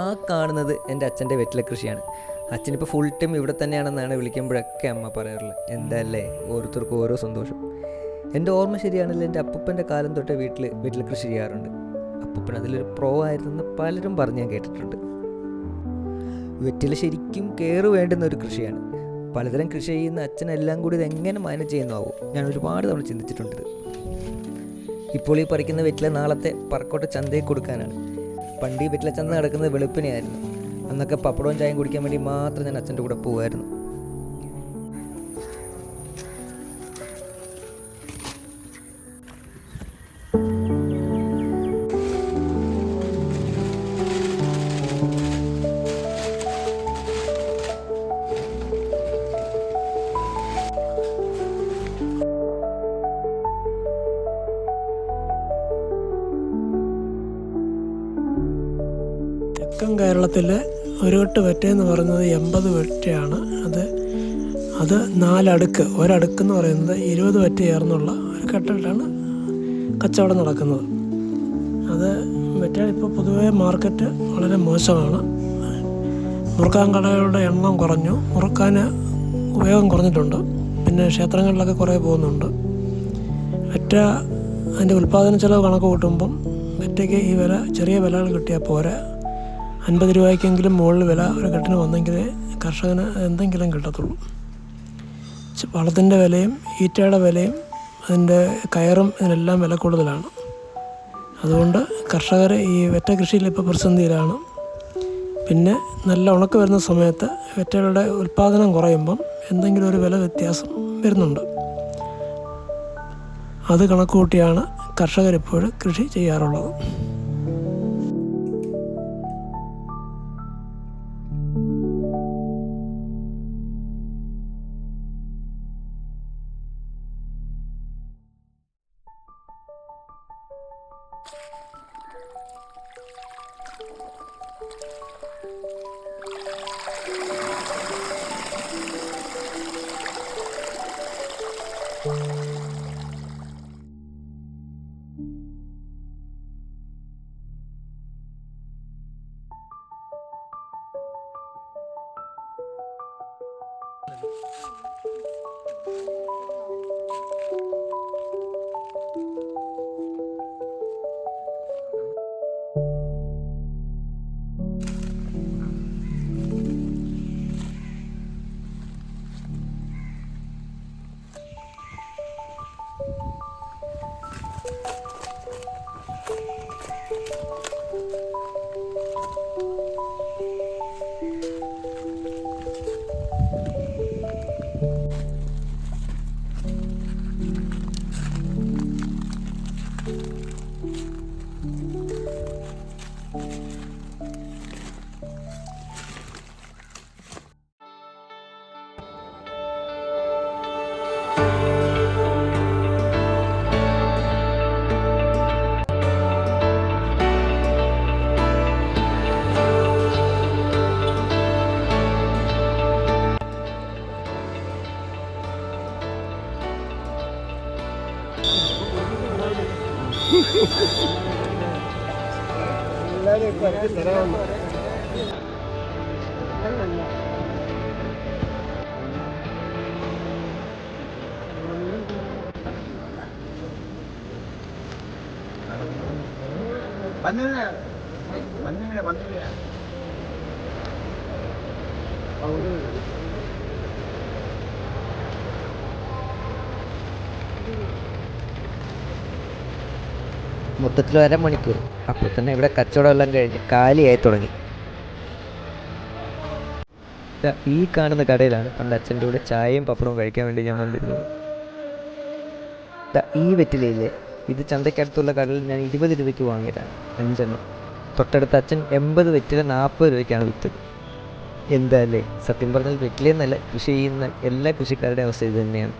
ആ കാണുന്നത് എൻ്റെ അച്ഛൻ്റെ വെറ്റില കൃഷിയാണ്. അച്ഛനിപ്പോൾ ഫുൾ ടൈം ഇവിടെ തന്നെയാണെന്നാണ് വിളിക്കുമ്പോഴൊക്കെ അമ്മ പറയാറുള്ളത്. എന്താല്ലേ, ഓരോരുത്തർക്കും ഓരോ സന്തോഷം. എൻ്റെ ഓർമ്മ ശരിയാണെങ്കിൽ എൻ്റെ അപ്പൂപ്പൻ്റെ കാലം തൊട്ടേ വെറ്റില കൃഷി ചെയ്യാറുണ്ട്. അപ്പൂപ്പൻ അതിലൊരു പ്രോ ആയിരുന്നെന്ന് പലരും പറഞ്ഞ് ഞാൻ കേട്ടിട്ടുണ്ട്. വെറ്റില ശരിക്കും കെയർ വേണ്ടുന്ന ഒരു കൃഷിയാണ്. പലതരം കൃഷി ചെയ്യുന്ന അച്ഛനെല്ലാം കൂടി ഇതെങ്ങനെ മാനേജ് ചെയ്യുന്നതാവും ഞാൻ ഒരുപാട് തവണ ചിന്തിച്ചിട്ടുണ്ട്. ഇപ്പോൾ ഈ പറിക്കുന്ന വെറ്റില നാളത്തെ പറക്കോട്ട ചന്തയിൽ കൊടുക്കാനാണ്. പണ്ട് ഈ വെറ്റില ചന്ത നടക്കുന്നത് വെളുപ്പിനെയായിരുന്നു. അന്നൊക്കെ പപ്പടവും ചായയും കുടിക്കാൻ വേണ്ടി മാത്രം ഞാൻ അച്ഛൻ്റെ കൂടെ പോകുമായിരുന്നു. തെക്കൻ കേരളത്തിലെ ഒരു കെട്ട് വെറ്റയെന്ന് പറയുന്നത് 80 വെറ്റയാണ്. അത് 4 അടുക്ക്, ഒരടുക്കെന്ന് പറയുന്നത് 20 വെറ്റ ചേർന്നുള്ള ഒരു കെട്ടിട്ടാണ് കച്ചവടം നടക്കുന്നത്. അത് വെറ്റ ഇപ്പോൾ പൊതുവേ മാർക്കറ്റ് വളരെ മോശമാണ്. മുറുക്കാൻ കടകളുടെ എണ്ണം കുറഞ്ഞു, മുറുക്കാൻ ഉപയോഗം കുറഞ്ഞിട്ടുണ്ട്. പിന്നെ ക്ഷേത്രങ്ങളിലൊക്കെ കുറേ പോകുന്നുണ്ട്. വെറ്റ അതിൻ്റെ ഉൽപ്പാദന ചെലവ് കണക്ക് കൂട്ടുമ്പം വെറ്റയ്ക്ക് ഈ വില, ചെറിയ വിലകൾ കിട്ടിയാൽ പോരാ. 50 രൂപയ്ക്കെങ്കിലും മുകളിൽ വില ഒരു കെട്ടിന് വന്നെങ്കിലേ കർഷകന് എന്തെങ്കിലും കിട്ടത്തുള്ളൂ. വളത്തിൻ്റെ വിലയും ഈറ്റയുടെ വിലയും അതിൻ്റെ കയറും ഇതിനെല്ലാം വില കൂടുതലാണ്. അതുകൊണ്ട് കർഷകർ ഈ വെറ്റ കൃഷിയിൽ ഇപ്പോൾ പ്രതിസന്ധിയിലാണ്. പിന്നെ നല്ല ഉണക്ക് വരുന്ന സമയത്ത് വെറ്റകളുടെ ഉൽപ്പാദനം കുറയുമ്പം എന്തെങ്കിലും ഒരു വില വ്യത്യാസം വരുന്നുണ്ട്. അത് കണക്ക് കൂട്ടിയാണ് കർഷകരിപ്പോൾ കൃഷി ചെയ്യാറുള്ളത്. മൊത്തത്തിൽ 1.5 മണിക്കൂർ. അപ്പോൾ തന്നെ ഇവിടെ കച്ചവടം എല്ലാം കഴിഞ്ഞ് കാലിയായി തുടങ്ങി. ഈ കാണുന്ന കടയിലാണ് പണ്ട് അച്ഛൻ്റെ കൂടെ ചായയും പപ്പടവും കഴിക്കാൻ വേണ്ടി ഞാൻ വന്നിരുന്നത്. ഈ വെറ്റിലയിലെ ഇത് ചന്തയ്ക്കടുത്തുള്ള കടയിൽ ഞാൻ 20 രൂപയ്ക്ക് വാങ്ങിയതാണ് 5 എണ്ണം. തൊട്ടടുത്ത അച്ഛൻ 80 വെറ്റില 40 രൂപയ്ക്കാണ് വിറ്റത്. എന്താ അല്ലേ, സത്യം പറഞ്ഞാൽ വെറ്റിലയെന്നല്ല, കൃഷി ചെയ്യുന്ന എല്ലാ കൃഷിക്കാരുടെ അവസ്ഥ ഇത് തന്നെയാണ്.